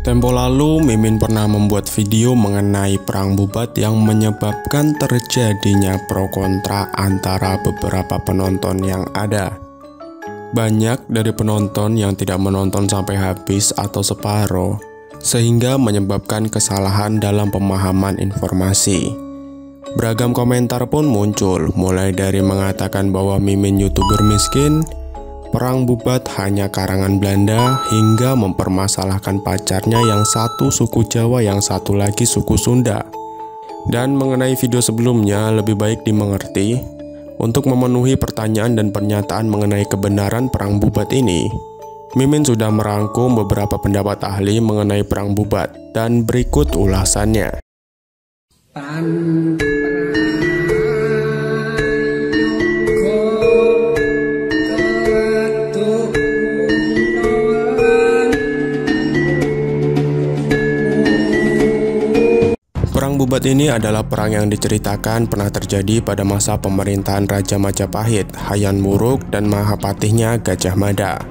Tempo lalu, Mimin pernah membuat video mengenai perang bubat yang menyebabkan terjadinya pro kontra antara beberapa penonton yang ada. Banyak dari penonton yang tidak menonton sampai habis atau separuh, sehingga menyebabkan kesalahan dalam pemahaman informasi. Beragam komentar pun muncul, mulai dari mengatakan bahwa Mimin YouTuber miskin, perang bubat hanya karangan Belanda, hingga mempermasalahkan pacarnya yang satu suku Jawa, yang satu lagi suku Sunda. Dan mengenai video sebelumnya, lebih baik dimengerti, untuk memenuhi pertanyaan dan pernyataan mengenai kebenaran perang bubat ini, Mimin sudah merangkum beberapa pendapat ahli mengenai perang bubat, dan berikut ulasannya. Perang bubat ini adalah perang yang diceritakan pernah terjadi pada masa pemerintahan Raja Majapahit, Hayam Wuruk, dan Mahapatihnya Gajah Mada.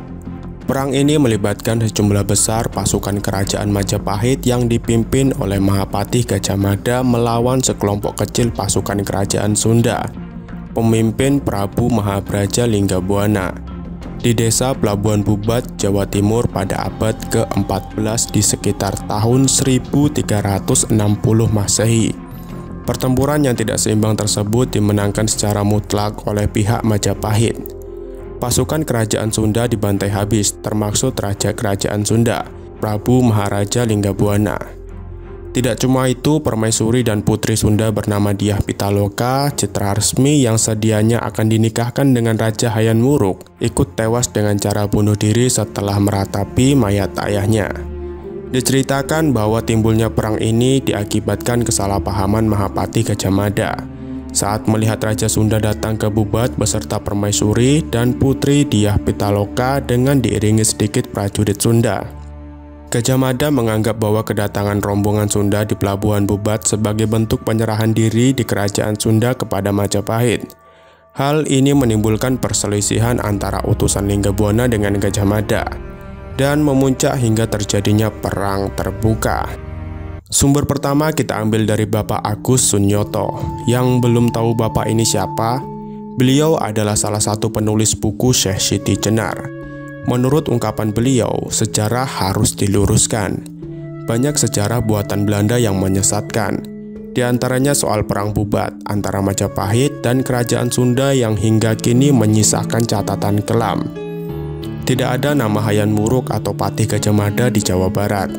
Perang ini melibatkan sejumlah besar pasukan kerajaan Majapahit yang dipimpin oleh Mahapatih Gajah Mada melawan sekelompok kecil pasukan kerajaan Sunda, pemimpin Prabu Mahabraja Linggabuana, di desa Pelabuhan Bubat, Jawa Timur pada abad ke-14 di sekitar tahun 1360 Masehi. Pertempuran yang tidak seimbang tersebut dimenangkan secara mutlak oleh pihak Majapahit. Pasukan kerajaan Sunda dibantai habis, termasuk Raja Kerajaan Sunda, Prabu Maharaja Linggabuana. Tidak cuma itu, permaisuri dan putri Sunda bernama Dyah Pitaloka, citra resmi yang sedianya akan dinikahkan dengan Raja Hayam Wuruk, ikut tewas dengan cara bunuh diri setelah meratapi mayat ayahnya. Diceritakan bahwa timbulnya perang ini diakibatkan kesalahpahaman Mahapatih Gajah Mada saat melihat Raja Sunda datang ke Bubat beserta permaisuri dan putri Dyah Pitaloka dengan diiringi sedikit prajurit Sunda. Gajah Mada menganggap bahwa kedatangan rombongan Sunda di Pelabuhan Bubat sebagai bentuk penyerahan diri di kerajaan Sunda kepada Majapahit. Hal ini menimbulkan perselisihan antara utusan Linggabuana dengan Gajah Mada, dan memuncak hingga terjadinya perang terbuka. Sumber pertama kita ambil dari Bapak Agus Sunyoto. Yang belum tahu bapak ini siapa, beliau adalah salah satu penulis buku Syekh Siti Jenar. Menurut ungkapan beliau, sejarah harus diluruskan. Banyak sejarah buatan Belanda yang menyesatkan, di antaranya soal perang bubat antara Majapahit dan kerajaan Sunda yang hingga kini menyisakan catatan kelam. Tidak ada nama Hayam Wuruk atau Patih Gajah Mada di Jawa Barat.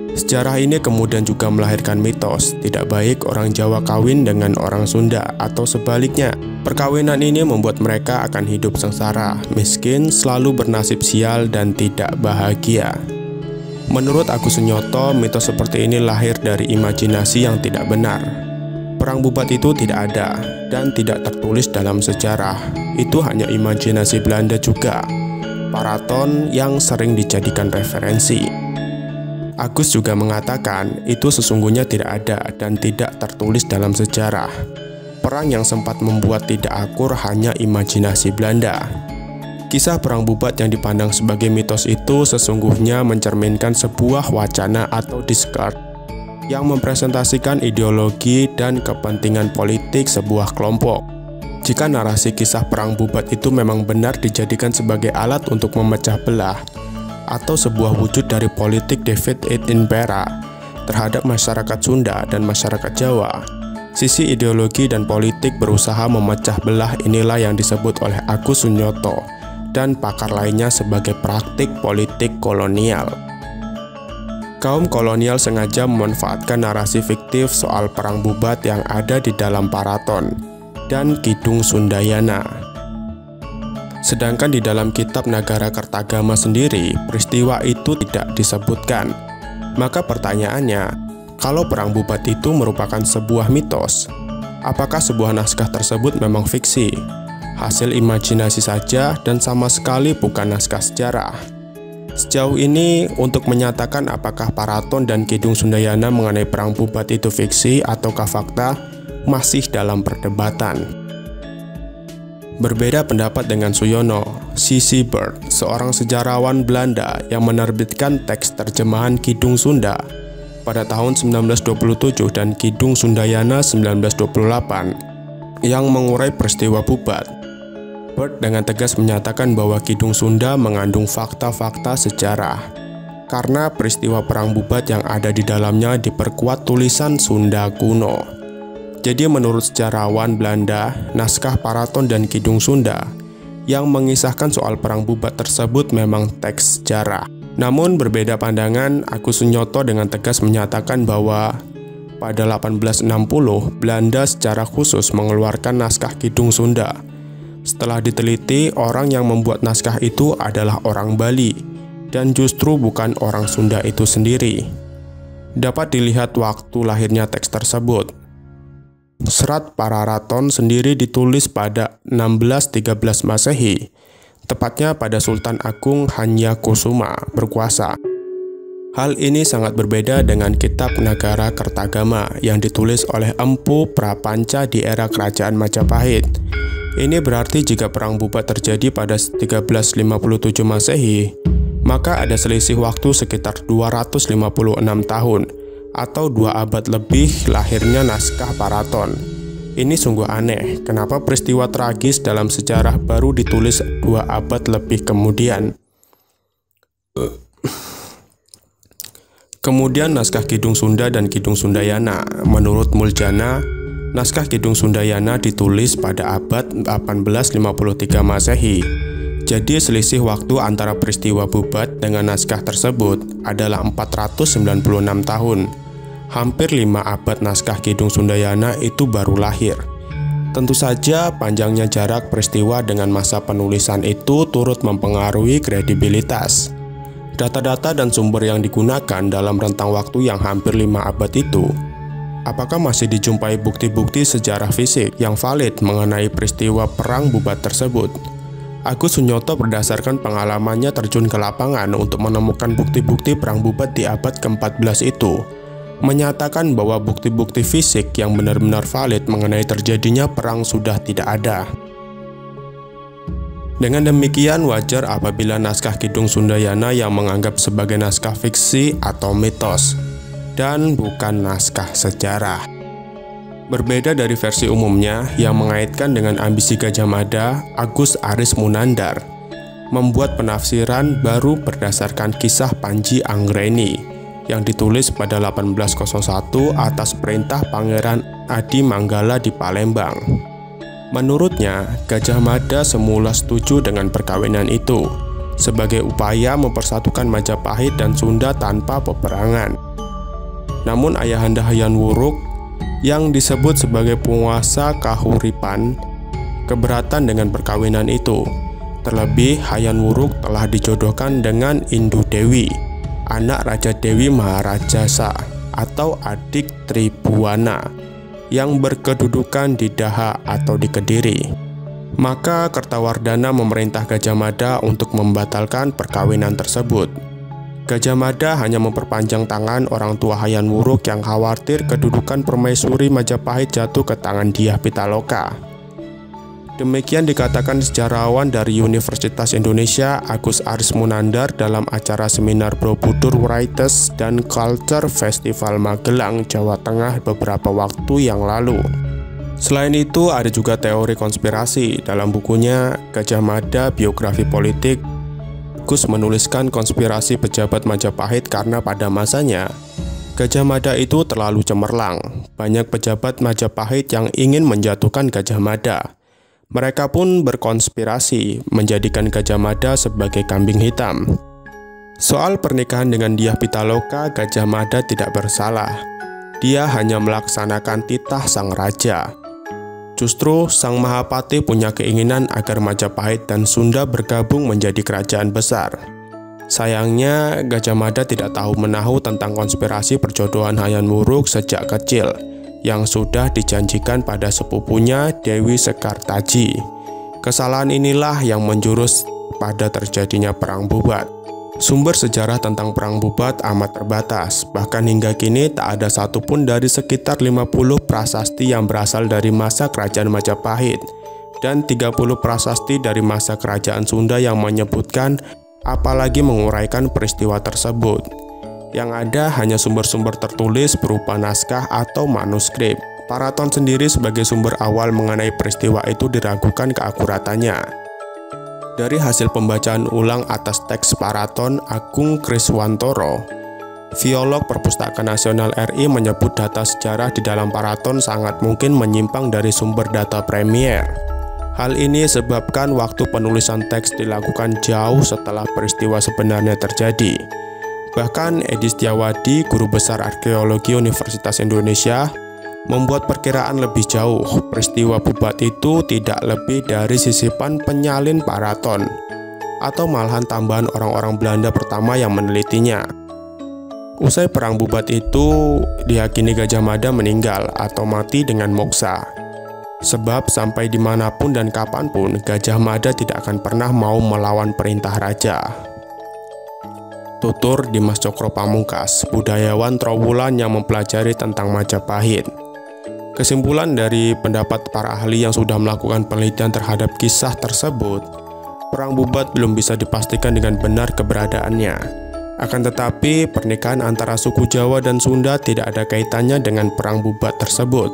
Sejarah ini kemudian juga melahirkan mitos tidak baik orang Jawa kawin dengan orang Sunda atau sebaliknya. Perkawinan ini membuat mereka akan hidup sengsara, miskin, selalu bernasib sial, dan tidak bahagia. Menurut Agus Sunyoto, mitos seperti ini lahir dari imajinasi yang tidak benar. Perang bubat itu tidak ada dan tidak tertulis dalam sejarah. Itu hanya imajinasi Belanda juga, Paraton yang sering dijadikan referensi. Agus juga mengatakan itu sesungguhnya tidak ada dan tidak tertulis dalam sejarah. Perang yang sempat membuat tidak akur hanya imajinasi Belanda. Kisah perang bubat yang dipandang sebagai mitos itu sesungguhnya mencerminkan sebuah wacana atau diskursus yang mempresentasikan ideologi dan kepentingan politik sebuah kelompok. Jika narasi kisah perang bubat itu memang benar dijadikan sebagai alat untuk memecah belah, atau sebuah wujud dari politik David Attenborough terhadap masyarakat Sunda dan masyarakat Jawa, sisi ideologi dan politik berusaha memecah belah inilah yang disebut oleh Agus Sunyoto dan pakar lainnya sebagai praktik politik kolonial. Kaum kolonial sengaja memanfaatkan narasi fiktif soal perang bubat yang ada di dalam Paraton dan Kidung Sundayana. Sedangkan di dalam kitab Nagara Kertagama sendiri, peristiwa itu tidak disebutkan. Maka pertanyaannya, kalau perang bubat itu merupakan sebuah mitos, apakah sebuah naskah tersebut memang fiksi, hasil imajinasi saja dan sama sekali bukan naskah sejarah? Sejauh ini, untuk menyatakan apakah Paraton dan Kidung Sundayana mengenai perang bubat itu fiksi ataukah fakta, masih dalam perdebatan. Berbeda pendapat dengan Suyono, C.C. Bird, seorang sejarawan Belanda yang menerbitkan teks terjemahan Kidung Sunda pada tahun 1927 dan Kidung Sundayana 1928 yang mengurai peristiwa Bubat. Bird dengan tegas menyatakan bahwa Kidung Sunda mengandung fakta-fakta sejarah karena peristiwa Perang Bubat yang ada di dalamnya diperkuat tulisan Sunda kuno. Jadi menurut sejarawan Belanda, naskah Paraton dan Kidung Sunda yang mengisahkan soal Perang Bubat tersebut memang teks sejarah. Namun berbeda pandangan, Agus Sunyoto dengan tegas menyatakan bahwa pada 1860 Belanda secara khusus mengeluarkan naskah Kidung Sunda. Setelah diteliti, orang yang membuat naskah itu adalah orang Bali dan justru bukan orang Sunda itu sendiri. Dapat dilihat waktu lahirnya teks tersebut. Serat Pararaton sendiri ditulis pada 1613 Masehi, tepatnya pada Sultan Agung Hanyakusuma berkuasa. Hal ini sangat berbeda dengan kitab Nagara Kertagama yang ditulis oleh Empu Prapanca di era Kerajaan Majapahit. Ini berarti jika Perang Bubat terjadi pada 1357 Masehi, maka ada selisih waktu sekitar 256 tahun atau 2 abad lebih lahirnya naskah Paraton. Ini sungguh aneh, kenapa peristiwa tragis dalam sejarah baru ditulis 2 abad lebih kemudian. Kemudian naskah Kidung Sunda dan Kidung Sundayana. Menurut Muljana, naskah Kidung Sundayana ditulis pada abad 1853 Masehi. Jadi selisih waktu antara peristiwa Bubat dengan naskah tersebut adalah 496 tahun. Hampir 5 abad naskah Kidung Sundayana itu baru lahir. Tentu saja panjangnya jarak peristiwa dengan masa penulisan itu turut mempengaruhi kredibilitas. Data-data dan sumber yang digunakan dalam rentang waktu yang hampir 5 abad itu, apakah masih dijumpai bukti-bukti sejarah fisik yang valid mengenai peristiwa Perang Bubat tersebut? Agus Sunyoto berdasarkan pengalamannya terjun ke lapangan untuk menemukan bukti-bukti Perang Bubat di abad ke-14 itu, menyatakan bahwa bukti-bukti fisik yang benar-benar valid mengenai terjadinya perang sudah tidak ada. Dengan demikian wajar apabila naskah Kidung Sundayana yang menganggap sebagai naskah fiksi atau mitos dan bukan naskah sejarah. Berbeda dari versi umumnya yang mengaitkan dengan ambisi Gajah Mada, Agus Aris Munandar membuat penafsiran baru berdasarkan kisah Panji Anggreni yang ditulis pada 1801 atas perintah Pangeran Adi Manggala di Palembang. Menurutnya, Gajah Mada semula setuju dengan perkawinan itu sebagai upaya mempersatukan Majapahit dan Sunda tanpa peperangan. Namun ayahanda Hayam Wuruk yang disebut sebagai penguasa Kahuripan keberatan dengan perkawinan itu. Terlebih Hayam Wuruk telah dijodohkan dengan Indu Dewi, anak Raja Dewi Maharajasa atau adik Tribuana yang berkedudukan di Daha atau di Kediri. Maka Kertawardhana memerintah Gajah Mada untuk membatalkan perkawinan tersebut. Gajah Mada hanya memperpanjang tangan orang tua Hayam Wuruk yang khawatir kedudukan permaisuri Majapahit jatuh ke tangan Dyah Pitaloka. Demikian dikatakan sejarawan dari Universitas Indonesia Agus Aris Munandar dalam acara seminar Borobudur Writers dan Culture Festival Magelang, Jawa Tengah beberapa waktu yang lalu. Selain itu ada juga teori konspirasi. Dalam bukunya Gajah Mada Biografi Politik, Agus menuliskan konspirasi pejabat Majapahit karena pada masanya Gajah Mada itu terlalu cemerlang. Banyak pejabat Majapahit yang ingin menjatuhkan Gajah Mada. Mereka pun berkonspirasi menjadikan Gajah Mada sebagai kambing hitam. Soal pernikahan dengan Dyah Pitaloka, Gajah Mada tidak bersalah. Dia hanya melaksanakan titah sang raja. Justru Sang Mahapati punya keinginan agar Majapahit dan Sunda bergabung menjadi kerajaan besar. Sayangnya, Gajah Mada tidak tahu menahu tentang konspirasi perjodohan Hayam Wuruk sejak kecil yang sudah dijanjikan pada sepupunya Dewi Sekartaji. Kesalahan inilah yang menjurus pada terjadinya Perang Bubat. Sumber sejarah tentang Perang Bubat amat terbatas, bahkan hingga kini tak ada satupun dari sekitar 50 prasasti yang berasal dari masa Kerajaan Majapahit dan 30 prasasti dari masa kerajaan Sunda yang menyebutkan apalagi menguraikan peristiwa tersebut. Yang ada hanya sumber-sumber tertulis berupa naskah atau manuskrip. Paraton sendiri sebagai sumber awal mengenai peristiwa itu diragukan keakuratannya. Dari hasil pembacaan ulang atas teks Paraton Agung Kriswantoro, Filolog Perpustakaan Nasional RI menyebut data sejarah di dalam Paraton sangat mungkin menyimpang dari sumber data premier. Hal ini sebabkan waktu penulisan teks dilakukan jauh setelah peristiwa sebenarnya terjadi. Bahkan Edi Setiawadi, Guru Besar Arkeologi Universitas Indonesia, membuat perkiraan lebih jauh. Peristiwa Bubat itu tidak lebih dari sisipan penyalin Paraton, atau malahan tambahan orang-orang Belanda pertama yang menelitinya. Usai Perang Bubat itu, diyakini Gajah Mada meninggal atau mati dengan moksa. Sebab sampai dimanapun dan kapanpun, Gajah Mada tidak akan pernah mau melawan perintah raja. Tutur Dimas Cokro Pamungkas, budayawan Trowulan yang mempelajari tentang Majapahit. Kesimpulan dari pendapat para ahli yang sudah melakukan penelitian terhadap kisah tersebut, Perang Bubat belum bisa dipastikan dengan benar keberadaannya. Akan tetapi, pernikahan antara suku Jawa dan Sunda tidak ada kaitannya dengan Perang Bubat tersebut.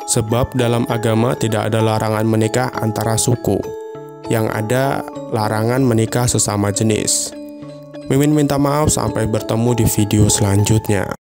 Sebab dalam agama tidak ada larangan menikah antara suku. Yang ada larangan menikah sesama jenis. Mimin minta maaf, sampai bertemu di video selanjutnya.